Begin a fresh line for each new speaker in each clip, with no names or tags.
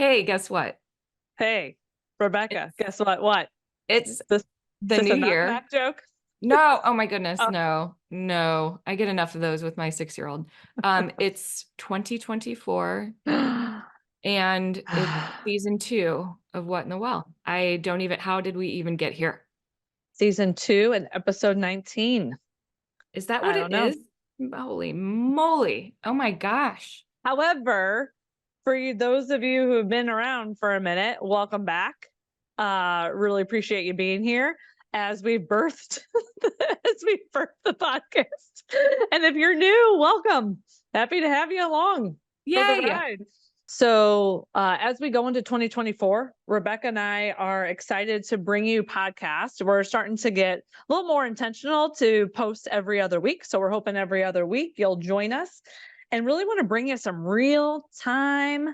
Hey, guess what?
Hey, Rebecca,
It's
guess what? What?
it's
This,
the
this
new
a knock
year.
knock joke?
No, oh my goodness,
Oh.
no. I get enough of those with my 6-year-old. It's 2024 and it's season 2 of What in the Well. How did we even get here?
Season 2 and episode 19.
Is that what
I
it
don't know.
is? Holy moly. Oh my gosh.
However, for those of you who have been around for a minute, welcome back. Really appreciate you being here as we birthed the podcast. And if you're new, welcome. Happy to have you along for the
Yay.
ride. So as we go into 2024, Rebecca and I are excited to bring you podcasts. We're starting to get a little more intentional to post every other week. So we're hoping every other week you'll join us and really want to bring you some real time,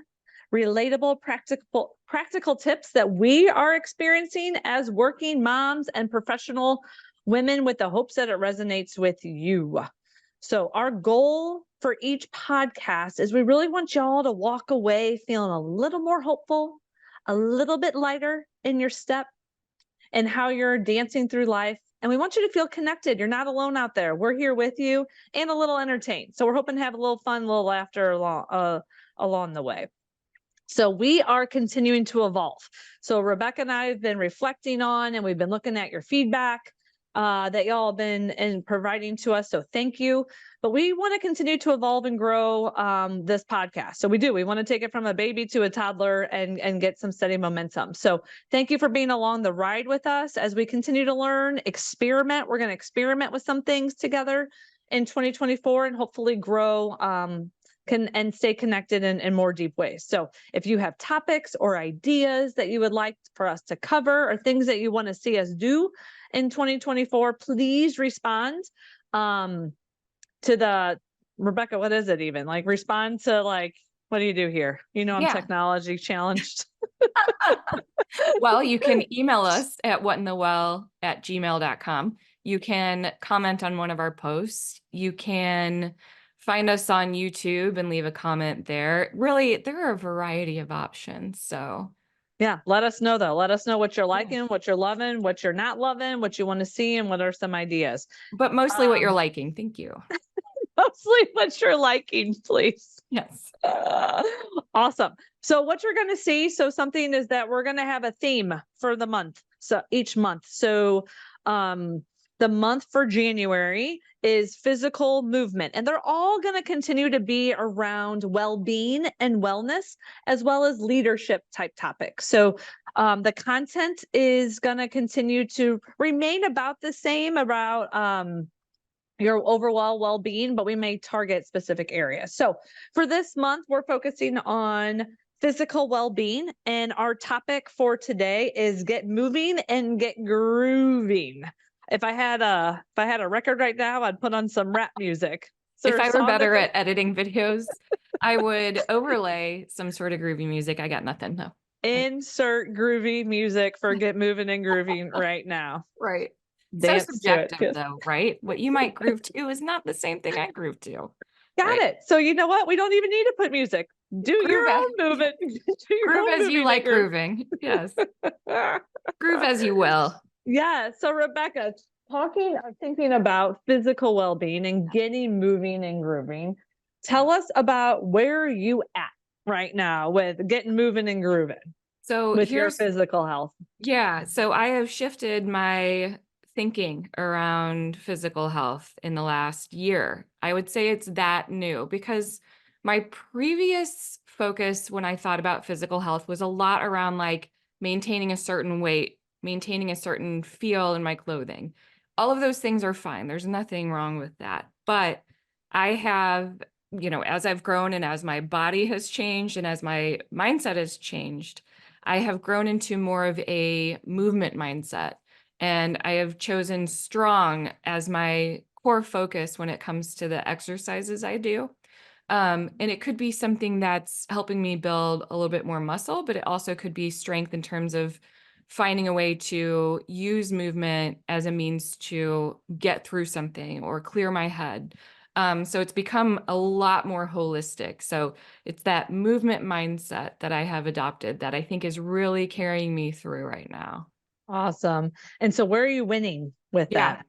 relatable, practical tips that we are experiencing as working moms and professional women with the hopes that it resonates with you. So our goal for each podcast is we really want y'all to walk away feeling a little more hopeful, a little bit lighter in your step and how you're dancing through life. And we want you to feel connected. You're not alone out there. We're here with you and a little entertained. So we're hoping to have a little fun, a little laughter along the way. So we are continuing to evolve. So Rebecca and I have been reflecting on, and we've been looking at your feedback that y'all have been providing to us. So thank you. But we want to continue to evolve and grow this podcast. So we do. We want to take it from a baby to a toddler and get some steady momentum. So thank you for being along the ride with us as we continue to learn, experiment. We're going to experiment with some things together in 2024 and hopefully grow and stay connected in more deep ways. So if you have topics or ideas that you would like for us to cover or things that you want to see us do in 2024, please respond to the Rebecca, what is it even? Like respond to what do you do here? I'm technology challenged.
Well, you can email us at whatinthewell@gmail.com. You can comment on one of our posts. You can find us on YouTube and leave a comment there. Really, there are a variety of options. So
yeah, let us know though. Let us know what you're liking, what you're loving, what you're not loving, what you want to see, and what are some ideas.
But mostly what you're liking. Thank you.
Mostly what you're liking, please.
Yes.
Awesome. So what you're going to see, something is that we're going to have a theme for the month. So each month. So the month for January is physical movement, and they're all going to continue to be around well-being and wellness, as well as leadership type topics. So the content is going to continue to remain about the same about your overall well-being, but we may target specific areas. So for this month, we're focusing on physical well-being, and our topic for today is get moving and get grooving. If I had a record right now, I'd put on some rap music.
If I were better at editing videos, I would overlay some sort of groovy music. I got nothing though.
Insert groovy music for get moving and grooving right now.
Right.
Dance
so subjective though, right? What you might groove to is not the same thing I groove to.
Got it. So you know what? We don't even need to put music. Do
Groove
your own movement.
Groove as you like grooving. Yes. Groove as you will.
Yeah. So Rebecca, thinking about physical well-being and getting moving and grooving, tell us about where you at right now with getting moving and grooving.
So
with your physical health.
Yeah. So I have shifted my thinking around physical health in the last year. I would say it's that new because my previous focus when I thought about physical health was a lot around like maintaining a certain weight, maintaining a certain feel in my clothing. All of those things are fine. There's nothing wrong with that. But I have, as I've grown and as my body has changed and as my mindset has changed, I have grown into more of a movement mindset. And I have chosen strong as my core focus when it comes to the exercises I do. And it could be something that's helping me build a little bit more muscle, but it also could be strength in terms of finding a way to use movement as a means to get through something or clear my head. So it's become a lot more holistic. So it's that movement mindset that I have adopted that I think is really carrying me through right now.
Awesome. And so where are you winning with
Yeah.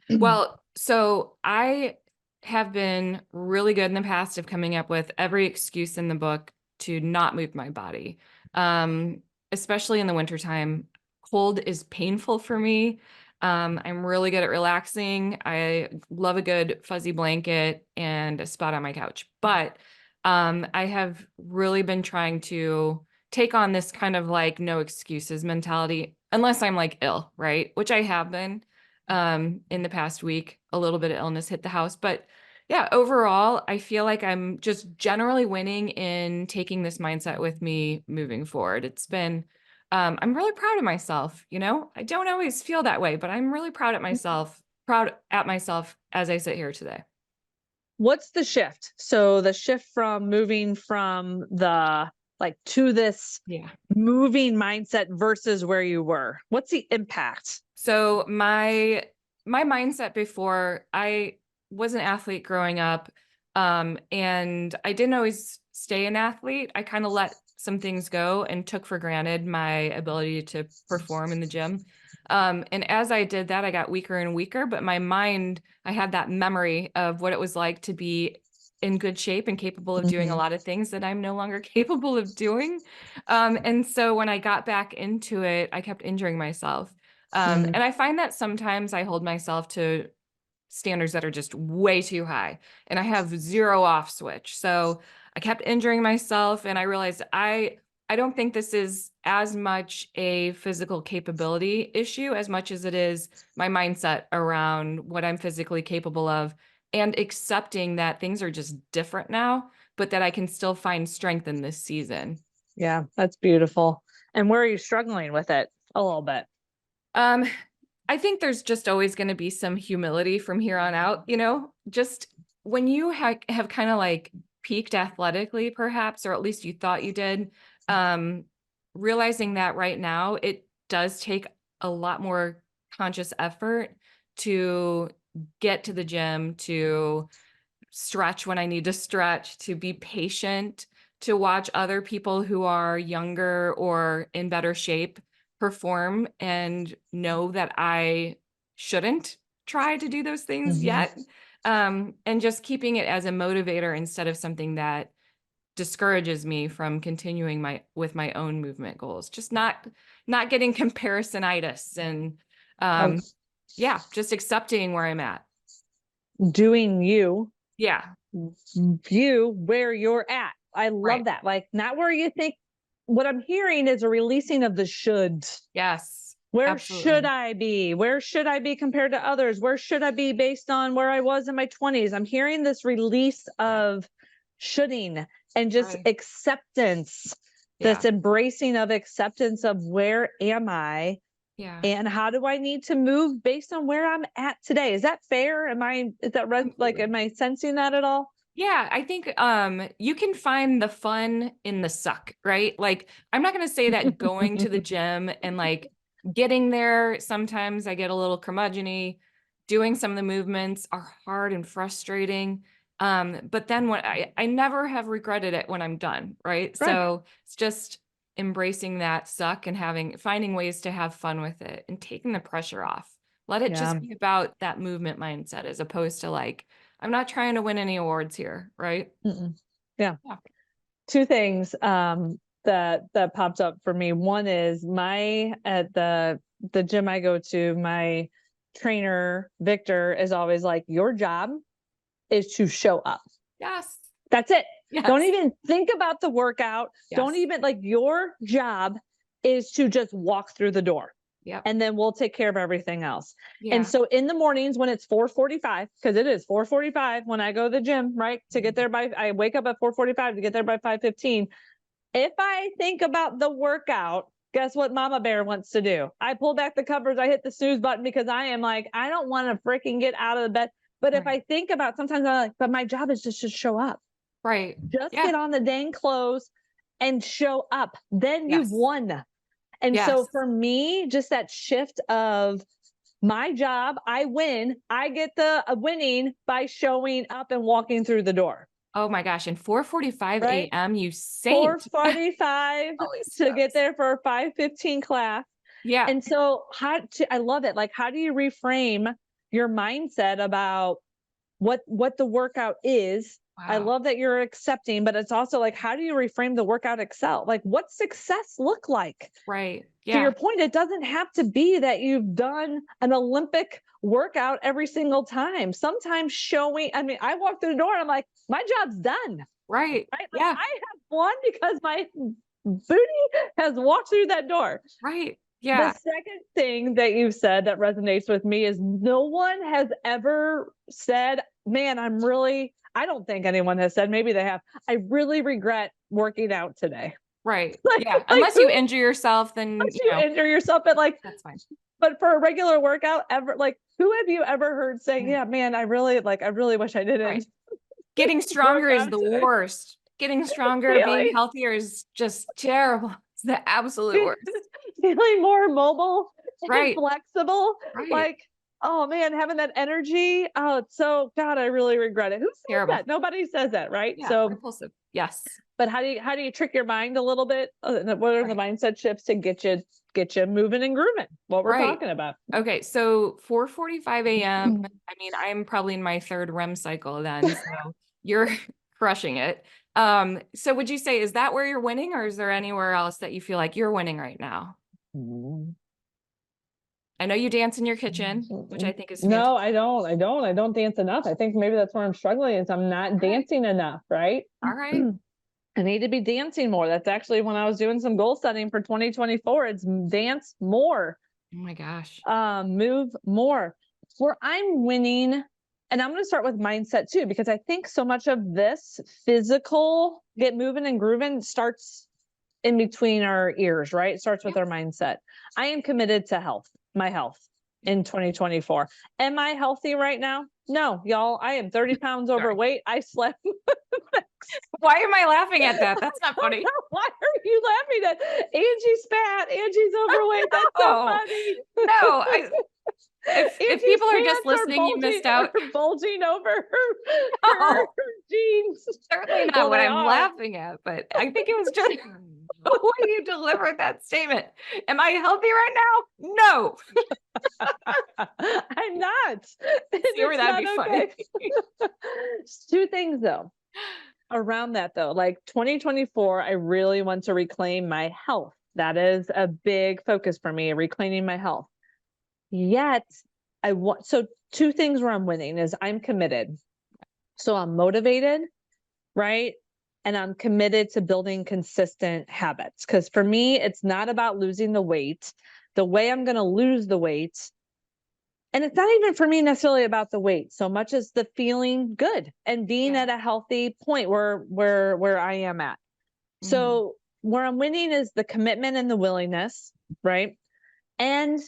that?
Well, so I have been really good in the past of coming up with every excuse in the book to not move my body. Um, Especially in the wintertime. Cold is painful for me. I'm really good at relaxing. I love a good fuzzy blanket and a spot on my couch. But I have really been trying to take on this kind of like no excuses mentality, unless I'm like ill, right? Which I have been in the past week. A little bit of illness hit the house. But yeah, overall, I feel like I'm just generally winning in taking this mindset with me moving forward. It's been, I'm really proud of myself. You know, I don't always feel that way, but I'm really proud at myself as I sit here today.
What's the shift? So the shift from moving from the like to this
Yeah.
moving mindset versus where you were. What's the impact?
So my mindset before, I was an athlete growing up, and I didn't always stay an athlete. I kind of let some things go and took for granted my ability to perform in the gym. And as I did that, I got weaker and weaker, but my mind, I had that memory of what it was like to be in good shape and capable of doing a
Mhm.
lot of things that I'm no longer capable of doing. And so when I got back into it, I kept injuring myself.
Mhm.
And I find that sometimes I hold myself to standards that are just way too high and I have zero off switch. So I kept injuring myself and I realized I don't think this is as much a physical capability issue as much as it is my mindset around what I'm physically capable of and accepting that things are just different now, but that I can still find strength in this season.
Yeah, that's beautiful. And where are you struggling with it? A little bit.
Um, I think there's just always going to be some humility from here on out, you know, just when you have kind of like peaked athletically, perhaps, or at least you thought you did, um, realizing that right now it does take a lot more conscious effort to get to the gym, to stretch when I need to stretch, to be patient, to watch other people who are younger or in better shape perform and know that I shouldn't try to do those things
Mhm.
yet. And just keeping it as a motivator instead of something that discourages me from continuing my own movement goals. Just not getting comparisonitis and
Oh,
yeah, just accepting where I'm at.
doing you,
Yeah,
you where you're at. I
right.
love that. Like, not where you think. What I'm hearing is a releasing of the shoulds.
Yes,
Where should
absolutely.
I be? Where should I be compared to others? Where should I be based on where I was in my 20s? I'm hearing this release
Yeah,
of shoulding and just
right.
acceptance, this
Yeah,
embracing of acceptance of where am I
yeah.
and how do I need to move based on where I'm at today? Is that fair? Is that like,
Completely.
am I sensing that at all?
Yeah, I think you can find the fun in the suck, right? Like I'm not going to say that going to the gym and like getting there, sometimes I get a little curmudgeony. Doing some of the movements are hard and frustrating. But then when I never have regretted it when I'm done, right?
Right.
So it's just embracing that suck and finding ways to have fun with it and taking the pressure off. Let it just
Yeah.
be about that movement mindset as opposed to like I'm not trying to win any awards here, right?
Mm-mm. Yeah.
Yeah.
Two things that popped up for me. One is my at the gym I go to, my trainer Victor is always like, your job is to show up.
Yes.
That's it. Don't
Yes.
even think about the workout. Don't
Yes.
even, like, your job is to just walk through the door
Yep.
and then we'll take care of everything else. And
Yeah.
so in the mornings when it's 4:45, because it is 4:45 when I go to the gym, right? To get there by, I wake up at 4:45 to get there by 5:15. If I think about the workout, guess what Mama Bear wants to do? I pull back the covers, I hit the snooze button because I am like, I don't want to freaking get out of the bed. But if
Right.
I think about, sometimes I'm like, but my job is just to show up.
Right.
Just
Yeah.
get on the dang clothes and show up. Then you've
Yes.
won. And so
Yes.
for me, just that shift of My job, I win. I get the winning by showing up and walking through the door,
Oh my gosh, and 4:45
right?
AM, you saint.
4:45
Holy
to get
smokes.
there for a 5:15 class.
Yeah,
And so I love it. Like, how do you reframe your mindset about what the workout is? I
wow.
love that you're accepting, but it's also like, how do you reframe the workout excel? Like, what success look like?
Right.
To your
Yeah,
point, it doesn't have to be that you've done an Olympic workout every single time. Sometimes showing, I mean, I walk through the door and I'm like, my job's done.
right.
Right? Like,
Yeah,
I have won because my booty has walked through that door.
right.
The
Yeah,
second thing that you've said that resonates with me is no one has ever said, man, I don't think anyone has said, maybe they have, I really regret working out today.
right.
like,
Yeah,
like
unless you
who,
injure yourself, then,
unless you injure yourself, but like,
that's fine.
but for a regular workout ever, like who have you ever heard say,
Right,
yeah, man, I really wish I
right.
didn't
Getting
work
stronger is
out
the
today.
worst. Getting stronger, being
Really?
healthier is just terrible. It's the absolute
Fe-
worst.
Feeling more mobile and
Right,
flexible.
right.
Like, oh man, having that energy. Oh, it's so God, I really regret it. Who says
Terrible.
that? Nobody says that, right?
Yeah,
So,
repulsive. Yes.
but how do you trick your mind a little bit? What are the
Right.
mindset shifts to get you moving and grooving? What we're
Right.
talking about.
Okay, so 4:45 AM, I mean, I'm probably in my third REM cycle then, so you're crushing it. So would you say, is that where you're winning, or is there anywhere else that you feel like you're winning right now? I know you dance in your kitchen, which I think is
No,
fantastic.
I don't dance enough. I think maybe that's where I'm struggling is I'm not
All right.
dancing enough, right?
All right.
I need to be dancing more. That's actually when I was doing some goal setting for 2024. It's dance more,
Oh my gosh.
move more. Where I'm winning, and I'm going to start with mindset too, because I think so much of this physical get moving and grooving starts in between our ears, right? It starts with
Yeah.
our mindset. I am committed to my health
Yeah.
in 2024. Am I healthy right now? No, y'all. I am 30 pounds
Sorry.
overweight. I slept.
Why am I laughing at that? That's not funny.
Why are you laughing at Angie's fat? Angie's overweight. That's so
No,
funny.
no. If
Angie's
people are just
pants
listening, you missed out.
are bulging over her
No,
jeans.
certainly not
Well,
what
they
I'm
are.
laughing at, but I think it was just the way you delivered that statement. Am I healthy right now? No.
I'm not. And
See where
it's
that'd
not
be funny.
okay. Two things though. Around that though, like 2024, I really want to reclaim my health. That is a big focus for me, reclaiming my health. Yet I want, so two things where I'm winning is I'm committed. So I'm motivated, right? And I'm committed to building consistent habits. Because for me, it's not about losing the weight. The way I'm going to lose the weight, and it's not even for me necessarily about the weight so much as the feeling good and being
Yeah.
at a healthy point where I am at.
Mhm.
So where I'm winning is the commitment and the willingness, right? And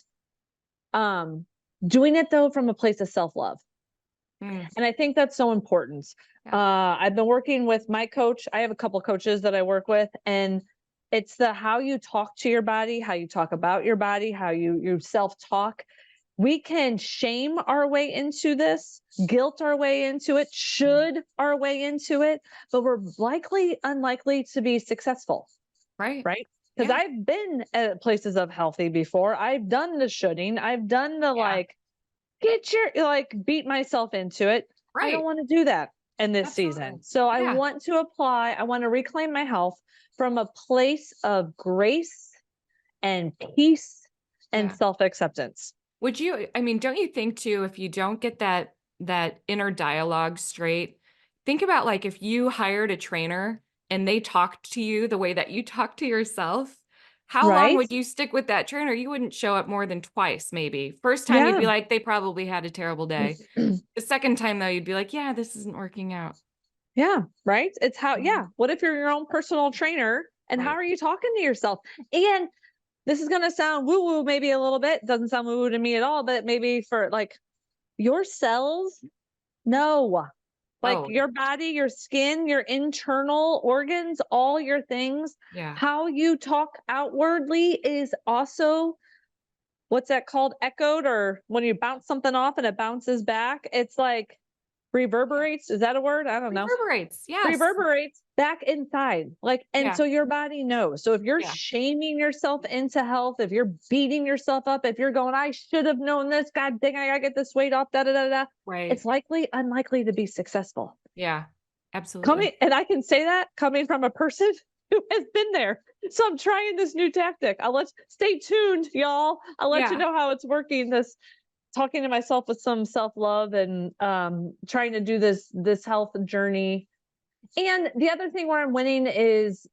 um doing it though from a place of self-love.
Mm,
And I think that's so important.
yeah.
I've been working with my coach. I have a couple coaches that I work with, and it's the how you talk to your body, how you talk about your body, how you self-talk. We can shame our way into this, guilt our way into it,
Mm.
should our way into it, but we're unlikely to be successful,
Right.
right? Because
Yeah.
I've been at places of healthy before. I've done the shoulding. I've done the
Yeah.
like, beat myself into it. I don't
Right.
want to do that in this season.
Absolutely.
So
Yeah.
I want to reclaim my health from a place of grace and peace and
Yeah.
self-acceptance.
Would you, I mean, don't you think too, if you don't get that inner dialogue straight, think about like if you hired a trainer and they talked to you the way that you talk to yourself, how long
Right?
would you stick with that trainer? You wouldn't show up more than twice, maybe. First time you'd
Yeah.
be like, they probably had a terrible day. The second time though, you'd be like, yeah, this isn't working out.
Yeah, right? It's how,
Mhm.
yeah. What if you're your own personal trainer and how
Right.
are you talking to yourself? And this is going to sound woo woo maybe a little bit. Doesn't sound woo woo to me at all, but maybe for like your cells, no. Like
Oh,
your body, your skin, your internal organs, all your things,
yeah.
how you talk outwardly is also what's that called? Echoed, or when you bounce something off and it bounces back, it's like reverberates. Is that a word? I don't know.
Reverberates. Yes.
Reverberates back inside. Like, and
Yeah.
so your body knows. So if you're
Yeah.
shaming yourself into health, if you're beating yourself up, if you're going, I should have known this, God dang, I gotta get this weight off, da da da da,
Right.
it's unlikely to be successful.
Yeah. Absolutely.
Coming, and I can say that coming from a person who has been there. So I'm trying this new tactic. Stay tuned, y'all. I'll let you
Yeah.
know how it's working. This talking to myself with some self-love, and trying to do this health journey. And the other thing where I'm winning is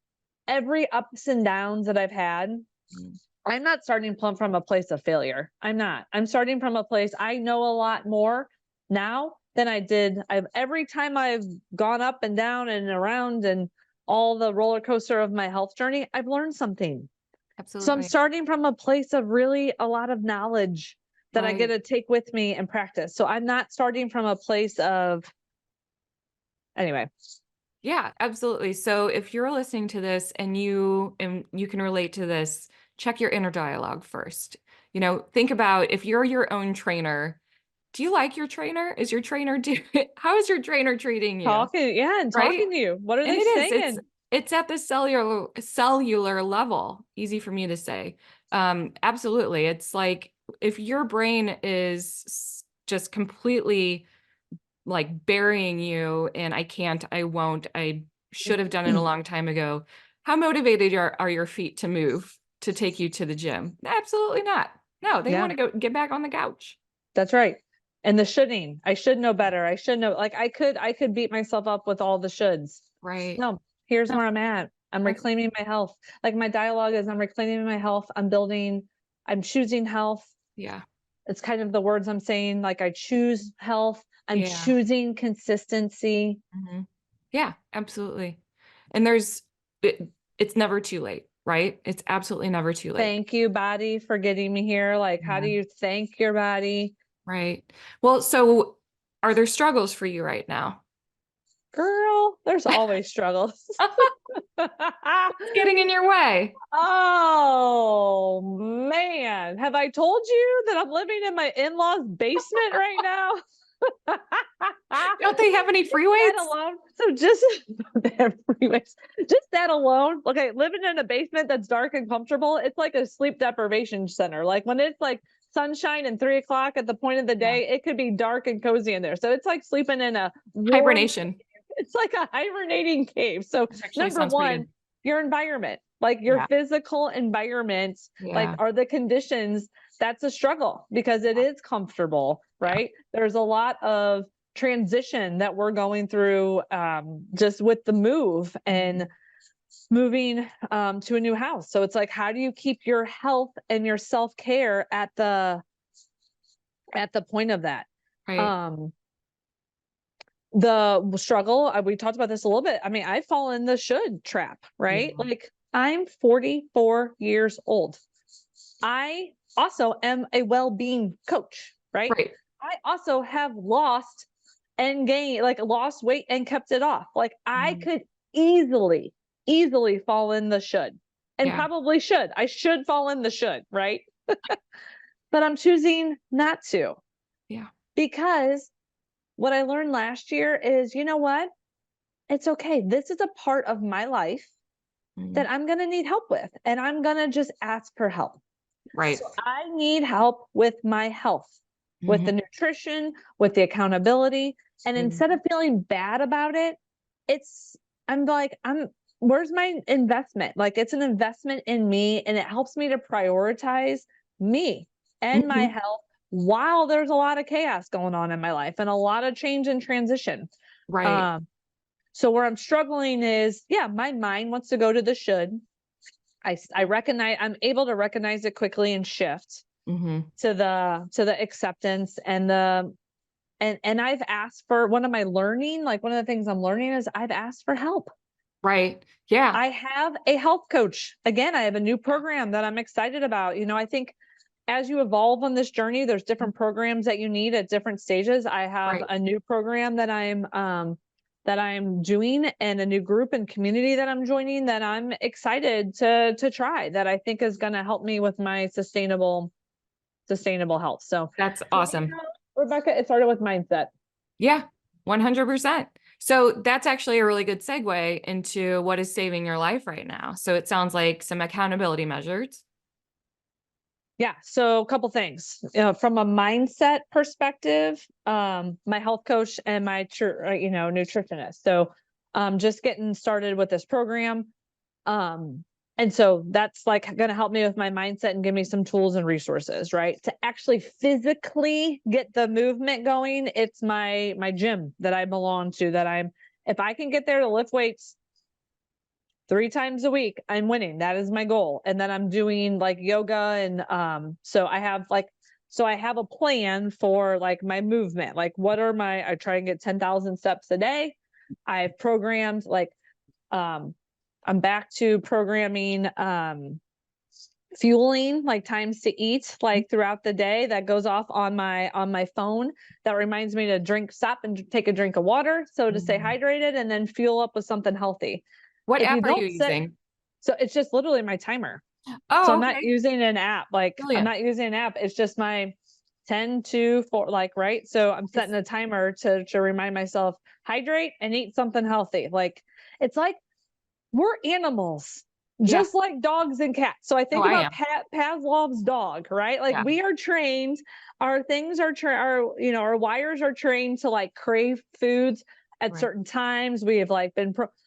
every ups and downs that I've had.
Mm.
I'm not starting from a place of failure. I'm not. I'm starting from a place, I know a lot more now than I did. Every time I've gone up and down and around and all the roller coaster of my health journey, I've learned something. So I'm
Absolutely.
starting from a place of really a lot of knowledge that I get
Right.
to take with me and practice. So I'm not starting from a place of, anyway.
Yeah, absolutely. So if you're listening to this and you can relate to this, check your inner dialogue first. Think about if you're your own trainer, do you like your trainer? Is your trainer how is your trainer treating you?
Talking, yeah, and
Right?
talking to you. What are
And
they
it is. It's
saying?
it's at the cellular level. Easy for me to say. Absolutely. It's like if your brain is just completely like burying you and I can't, I won't, I should have done it a long time ago. How motivated are your feet to move to take you to the gym? Absolutely not. No, they
Yeah,
want to go get back on the couch.
that's right. And the shoulding. I should know better. I should know, like I could beat myself up with all the shoulds.
Right.
No, here's
No,
where I'm at. I'm
that's
reclaiming my health. Like my dialogue is, I'm reclaiming my health. I'm choosing health.
yeah.
It's kind of the words I'm saying. Like I choose health. I'm
Yeah.
choosing consistency.
Mhm. Yeah, absolutely. And it's never too late, right? It's absolutely never too late.
Thank you, body, for getting me here. Like, how
Yeah.
do you thank your body?
Right. Well, so are there struggles for you right now?
Girl, there's always struggles.
What's getting in your way?
Oh man, have I told you that I'm living in my in-laws' basement right now?
Don't they have any free
That
weights?
alone. So just they have freeways. Just that alone. Okay, living in a basement that's dark and comfortable, it's like a sleep deprivation center. Like when it's like sunshine and 3 o'clock at the point of the
Yeah.
day, it could be dark and cozy in there. So it's like sleeping in a warm,
Hibernation.
it's like a hibernating cave. So
This actually
number
sounds pretty
one,
good.
your environment, like your
Yeah.
physical environment, like
Yeah.
are the conditions, that's a struggle because it is comfortable,
Yeah.
right? There's a lot of transition that we're going through, just with the move and moving to a new house. So it's like, how do you keep your health and your self-care at the point of that?
Right.
Um, the struggle, we talked about this a little bit. I mean, I fall in the should trap, right?
Yeah.
Like I'm 44 years old. I also am a well-being coach, right?
Right.
I also have lost and gained, like lost weight and kept it off. Like I
Mhm.
could easily fall in the should, and
Yeah.
probably should. I should fall in the should, right? But I'm choosing not to,
Yeah.
because what I learned last year is, you know what? It's okay. This is a part of my life
Mhm.
that I'm going to need help with, and I'm going to just ask for help.
Right.
So I need help with my health, with
Mhm.
the nutrition, with the accountability. And
Mhm.
instead of feeling bad about it, it's, I'm like, where's my investment? Like it's an investment in me, and it helps me to prioritize me and my
Mhm.
health while there's a lot of chaos going on in my life and a lot of change and transition.
Right.
Um, so where I'm struggling is, yeah, my mind wants to go to the should. I recognize, I'm able to recognize it quickly and shift
Mhm.
to the acceptance and and I've asked for, one of my learning, like one of the things I'm learning is I've asked for help.
Right. Yeah.
I have a health coach. Again, I have a new program that I'm excited about. I think as you evolve on this journey, there's different programs that you need at different stages. I have
Right.
a new program that I'm doing, and a new group and community that I'm joining that I'm excited to try, that I think is going to help me with my sustainable sustainable health. So
That's
you
awesome.
know, Rebecca, it started with mindset.
Yeah, 100%. So that's actually a really good segue into what is saving your life right now. So it sounds like some accountability measures.
Yeah. So a couple things, from a mindset perspective, my health coach and my, nutritionist. So, just getting started with this program. And so that's like going to help me with my mindset and give me some tools and resources, right? To actually physically get the movement going. It's my gym that I belong to, if I can get there to lift weights 3 times a week, I'm winning. That is my goal. And then I'm doing like yoga. And so I have a plan for like my movement. Like I try and get 10,000 steps a day. I've programmed like I'm back to programming fueling, like times to eat like throughout the day, that goes off on my phone, that reminds me to stop and take a drink of water, so to stay hydrated, and then fuel up with something healthy.
What
If you
app are you
don't set
using?
So it's just literally my timer. So
Oh,
I'm not
okay.
using an app.
Brilliant.
It's just my 10 to 4, like, right. So I'm setting a timer to remind myself, hydrate and eat something healthy. Like, it's like we're animals,
Yeah.
just like dogs and cats. So I
Oh,
think
I
about
am.
Pavlov's dog, right? Like,
Yeah.
we are trained, our things are our wires are trained to like crave foods at
Right.
certain times. We have like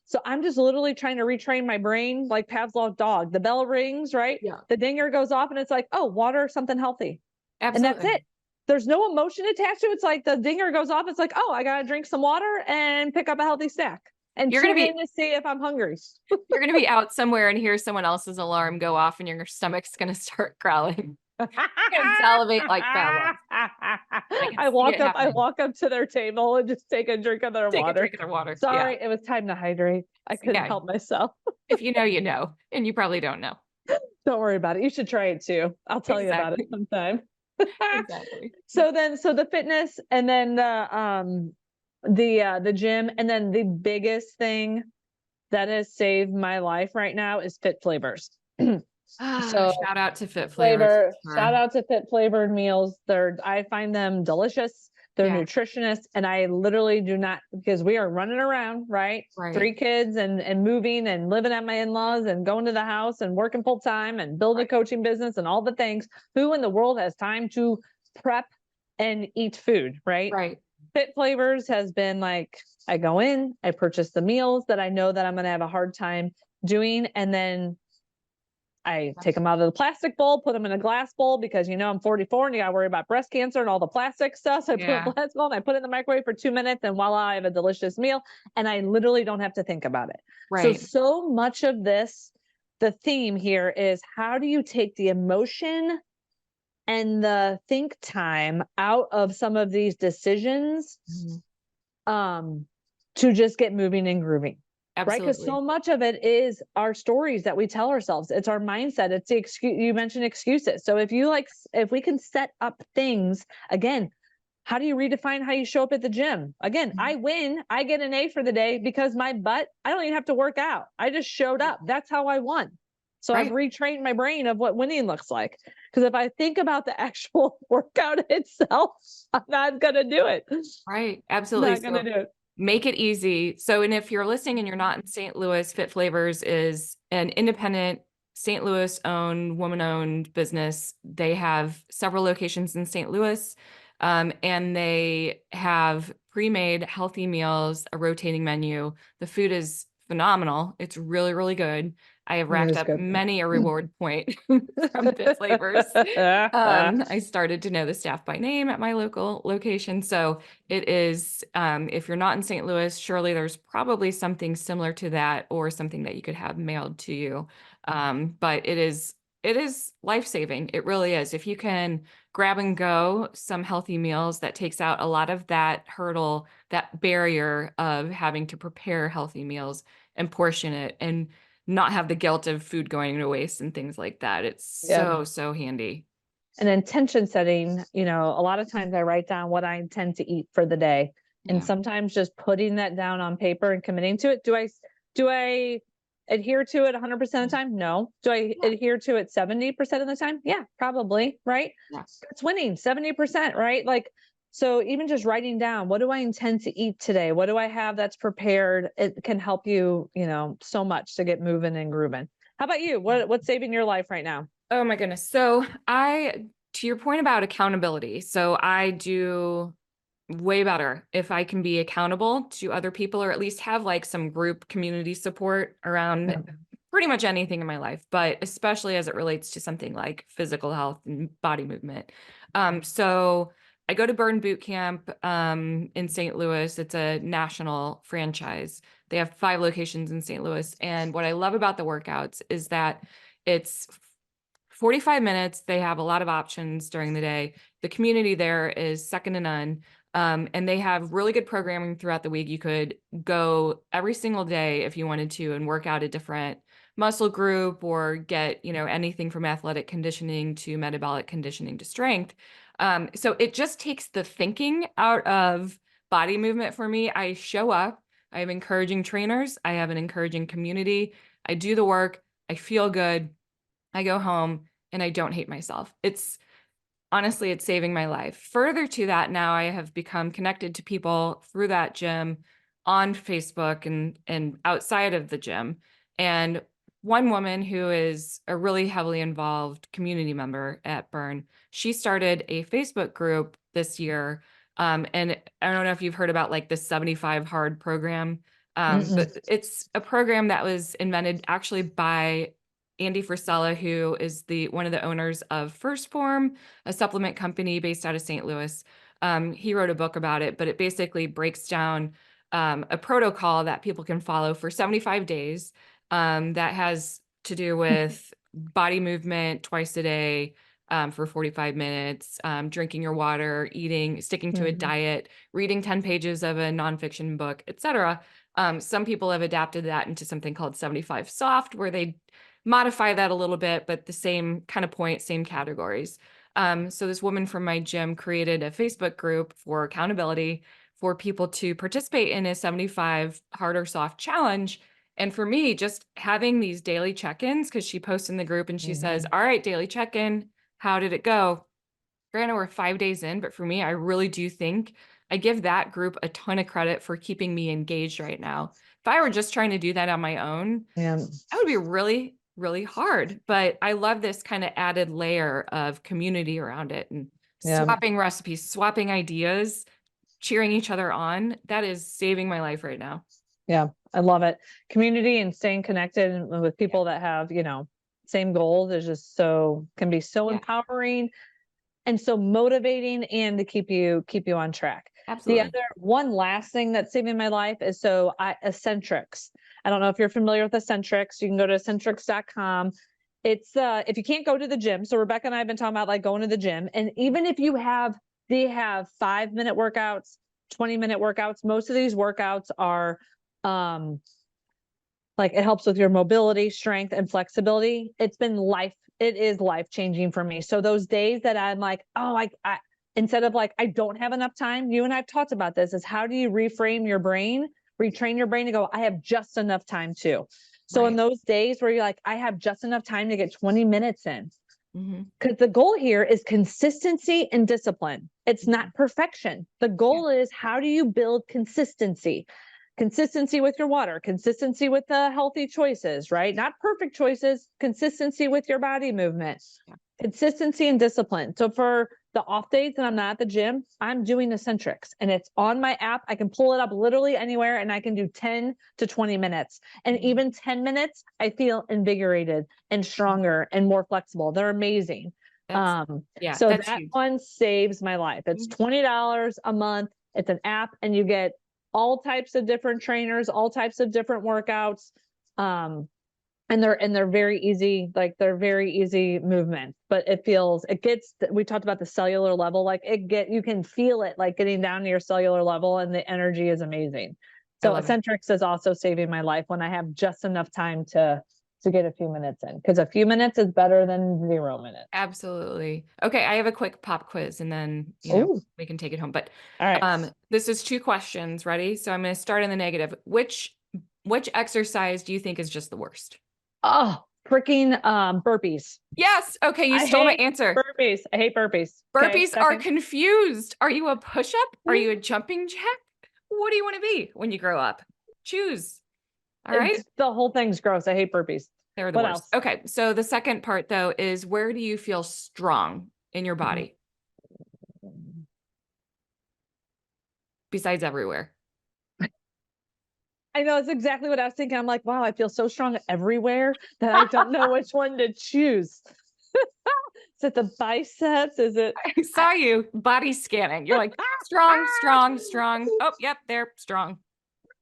so I'm just literally trying to retrain my brain like Pavlov's dog. The bell rings, right?
Yeah.
The dinger goes off and it's like, oh, water, something healthy. And that's
Absolutely.
it. There's no emotion attached to it. It's like the dinger goes off. It's like, oh, I got to drink some water and pick up a healthy snack and
You're gonna
tune
be
in to see if I'm hungry.
you're gonna be out somewhere and hear someone else's alarm go off and your stomach's gonna start growling. You're gonna salivate like Bella. I can see it
I
happening.
walk up to their table and just take a drink of their
Take a
water.
drink of their water. Yeah.
Sorry, it was time to hydrate. I couldn't
Yeah.
help myself.
If you know, you know, and you probably don't know.
Don't worry about it. You should try it too. I'll tell you about it
Exactly.
sometime.
Exactly.
So the fitness, and then the gym, and then the biggest thing that has saved my life right now is Fit Flavors. So
Shout out to Fit Flavors.
shout out to Fit Flavored meals. I find them delicious. They're
Yeah.
nutritionists, and I literally do not, because we are running around, right?
Right.
3 kids and moving and living at my in-laws and going to the house and working full time and building a coaching business and all the things. Who in the world has time to prep and eat food, right?
Right.
Fit Flavors has been like, I go in, I purchase the meals that I know that I'm going to have a hard time doing, and then I take them out of the plastic bowl, put them in a glass bowl, because I'm 44 and you got to worry about breast cancer and all the plastic stuff. So I put it in a glass bowl and I put it in the microwave for 2 minutes, and voila, I have a delicious meal. And I literally don't have to think about it.
Right.
So much of this, the theme here is, how do you take the emotion and the think time out of some of these decisions, to just get moving and grooving? Right? Because so much of it is our stories that we tell ourselves. It's our mindset. It's the excuse. You mentioned excuses. So if we can set up things again, how do you redefine how you show up at the gym? Again, I win. I get an A for the day because I don't even have to work out. I just showed up. That's how I won. So I've retrained my brain of what winning looks like. Because if I think about the actual workout itself, I'm not going to do it.
Right. Absolutely.
Not going to do it.
Make it easy. So, and if you're listening and you're not in St. Louis, Fit Flavors is an independent St. Louis owned, woman owned business. They have several locations in St. Louis, and they have pre-made healthy meals, a rotating menu. The food is phenomenal. It's really, really good. I have racked up many a reward point from Fit Flavors. I started to know the staff by name at my local location. So it is, if you're not in St. Louis, surely there's probably something similar to that, or something that you could have mailed to you. But it is life-saving. It really is. If you can grab and go some healthy meals, that takes out a lot of that hurdle, that barrier of having to prepare healthy meals and portion it, and not have the guilt of food going to waste and things like that. It's so handy.
And intention setting, a lot of times I write down what I intend to eat for the day. And sometimes just putting that down on paper and committing to it. Do I adhere to it 100% of the time? No. Do I adhere to it 70% of the time? Yeah, probably, right?
Yeah.
It's winning 70%, right? Like, so even just writing down, what do I intend to eat today? What do I have that's prepared? It can help you, so much to get moving and grooving. How about you? What's saving your life right now?
Oh my goodness. So to your point about accountability, so I do way better if I can be accountable to other people, or at least have like some group community support
Yeah.
around pretty much anything in my life, but especially as it relates to something like physical health and body movement. So I go to Burn Boot Camp in St. Louis. It's a national franchise. They have 5 locations in St. Louis. And what I love about the workouts is that it's 45 minutes. They have a lot of options during the day. The community there is second to none. And they have really good programming throughout the week. You could go every single day if you wanted to and work out a different muscle group, or get, anything from athletic conditioning to metabolic conditioning to strength. So it just takes the thinking out of body movement for me. I show up, I have encouraging trainers, I have an encouraging community, I do the work, I feel good, I go home, and I don't hate myself. Honestly, it's saving my life. Further to that, now I have become connected to people through that gym on Facebook and outside of the gym. And one woman who is a really heavily involved community member at Burn, she started a Facebook group this year. And I don't know if you've heard about like the 75 Hard program,
Mm-mm.
but it's a program that was invented actually by Andy Frisella, who is one of the owners of First Form, a supplement company based out of St. Louis. He wrote a book about it, but it basically breaks down a protocol that people can follow for 75 days, that has to do with body movement twice a day, for 45 minutes, drinking your water, eating, sticking to a
Mhm.
diet, reading 10 pages of a nonfiction book, etc. Some people have adapted that into something called 75 Soft, where they modify that a little bit, but the same kind of point, same categories. So this woman from my gym created a Facebook group for accountability for people to participate in a 75 hard or soft challenge. And for me, just having these daily check-ins, because she posts in the group and she says,
Mhm.
all right, daily check-in, how did it go? Granted, we're 5 days in, but for me, I really do think I give that group a ton of credit for keeping me engaged right now. If I were just trying to do that on my own,
Yeah.
that would be really, really hard. But I love this kind of added layer of community around it, and
Yeah.
swapping recipes, swapping ideas, cheering each other on. That is saving my life right now.
Yeah. I love it. Community and staying connected with people that have, same goals is just can be so
Yeah,
empowering and so motivating, and to keep you on track. The
absolutely.
other one last thing that's saving my life is eccentrics. I don't know if you're familiar with eccentrics. You can go to eccentrics.com. It's if you can't go to the gym. So Rebecca and I have been talking about like going to the gym. And even if they have 5-minute workouts, 20-minute workouts. Most of these workouts are um like it helps with your mobility, strength, and flexibility. It is life changing for me. So those days that I'm like, oh, I instead of like, I don't have enough time, you and I've talked about this, is how do you reframe your brain, retrain your brain to go, I have just enough time to. So in
Right.
those days where you're like, I have just enough time to get 20 minutes in,
Hmm.
because the goal here is consistency and discipline. It's not perfection. The
Yeah,
goal is, how do you build consistency? Consistency with your water, consistency with the healthy choices, right? Not perfect choices, consistency with your body movement,
yeah.
consistency and discipline. So for the off days that I'm not at the gym, I'm doing eccentrics, and it's on my app. I can pull it up literally anywhere, and I can do 10 to 20 minutes. And
Mhm.
even 10 minutes, I feel invigorated and stronger and more flexible. They're amazing.
That's yeah,
So
that's
that
huge.
one saves my life. It's
Mhm.
$20 a month. It's an app, and you get all types of different trainers, all types of different workouts. Um, and they're very easy, like they're very easy movement, but we talked about the cellular level, like you can feel it like getting down to your cellular level, and the energy is amazing.
I
So
love it.
eccentrics is also saving my life when I have just enough time to get a few minutes in, because a few minutes is better than 0 minutes.
Absolutely. Okay, I have a quick pop quiz and then,
Oh,
we can take it home. But
all right.
this is 2 questions. Ready? So I'm going to start in the negative. Which Which exercise do you think is just the worst?
Oh, freaking burpees.
Yes. Okay. You
I
stole my
hate
answer.
burpees. I hate burpees. Okay,
Burpees are
second.
confused. Are you a push-up? Are you a jumping jack? What do you want to be when you grow up? Choose. All right.
The whole thing's gross. I hate burpees.
They're the
What
worst.
else?
Okay. So the second part though is, where do you feel strong in your body besides everywhere?
I know, it's exactly what I was thinking. I'm like, wow, I feel so strong everywhere that I don't know which one to choose. Is it the biceps? Is it?
I saw you body scanning. You're like, strong, strong, strong. Oh, yep, they're strong.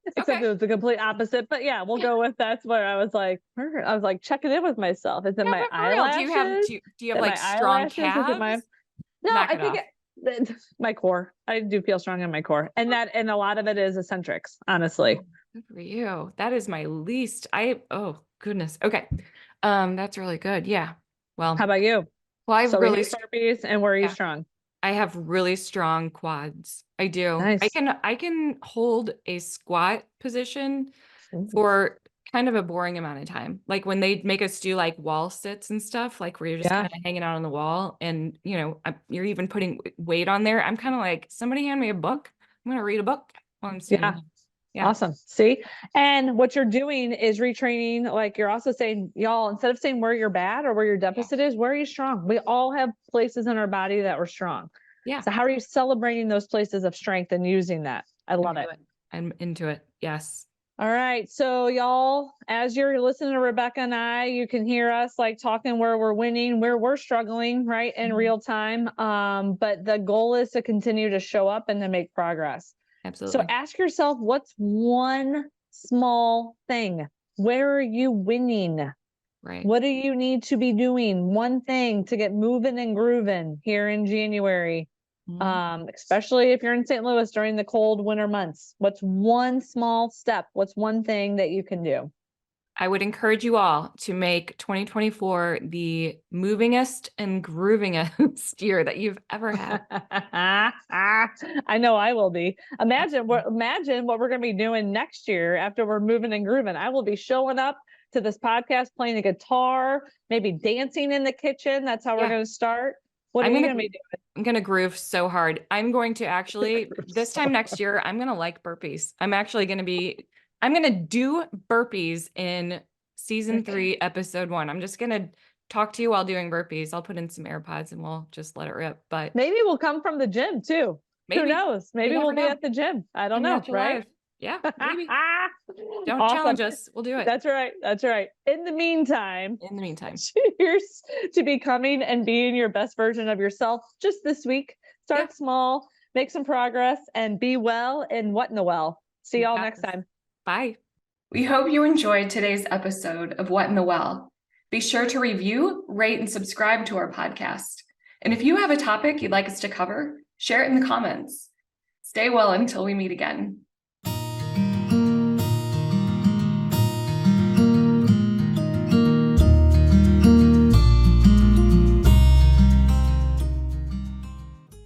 Except
Okay.
it was the complete opposite. But yeah, we'll go with that's where I was like, checking in with myself. Is it
No,
my
but for real, do you have
eyelashes?
do you have
Is it
like
my
strong
eyelashes? Is it my
calves?
no,
Knock
I
it
think
off.
my core. I do feel strong in my core. And a lot of it is eccentrics, honestly.
Good for you. That is my least. Oh goodness. Okay. That's really good. Yeah.
How
Well,
about you?
I've
So we
really
hate burpees, and where are you
yeah.
strong?
I have really strong quads. I do.
Nice.
I can hold a squat position
Ooh.
for kind of a boring amount of time. Like when they make us do like wall sits and stuff, like where you're just
Yeah.
kind of hanging out on the wall and, you're even putting weight on there. I'm kind of like, somebody hand me a book. I'm going to read a book while I'm standing.
Yeah.
Yeah.
Awesome. See, and what you're doing is retraining. Like you're also saying, y'all, instead of saying where you're bad or where your deficit is, where are you strong? We all have places in our body that we're strong.
Yeah.
So how are you celebrating those places of strength and using that? I love it.
I'm into it. Yes.
All right. So y'all, as you're listening to Rebecca and I, you can hear us like talking where we're winning, where we're struggling, right, in real time. But the goal is to continue to show up and to make progress. So
Absolutely.
ask yourself, what's one small thing? Where are you winning?
Right.
What do you need to be doing? One thing to get moving and grooving here in January. Especially if you're in St. Louis during the cold winter months. What's one small step? What's one thing that you can do?
I would encourage you all to make 2024 the movingest and groovingest year that you've ever had.
I know I will be. Imagine what we're going to be doing next year after we're moving and grooving. I will be showing up to this podcast playing a guitar, maybe dancing in the kitchen. That's how we're going to start. What are you going to be doing?
I'm going to groove so hard. I'm going to actually, this time next year, I'm going to like burpees. I'm going to do burpees in season 3, episode 1. I'm just going to talk to you while doing burpees. I'll put in some AirPods and we'll just let it rip. But
maybe we'll come from the gym too. Who knows? Maybe we'll be at the gym. I don't know, right?
Yeah, maybe. Don't
Awesome.
challenge us. We'll do it.
That's right. That's right. In the meantime, cheers to becoming and being your best version of yourself just this week. Start small, make some progress, and be well in what in the well. See y'all next time.
Bye. We hope you enjoyed today's episode of What in the Well. Be sure to review, rate, and subscribe to our podcast. And if you have a topic you'd like us to cover, share it in the comments. Stay well until we meet again.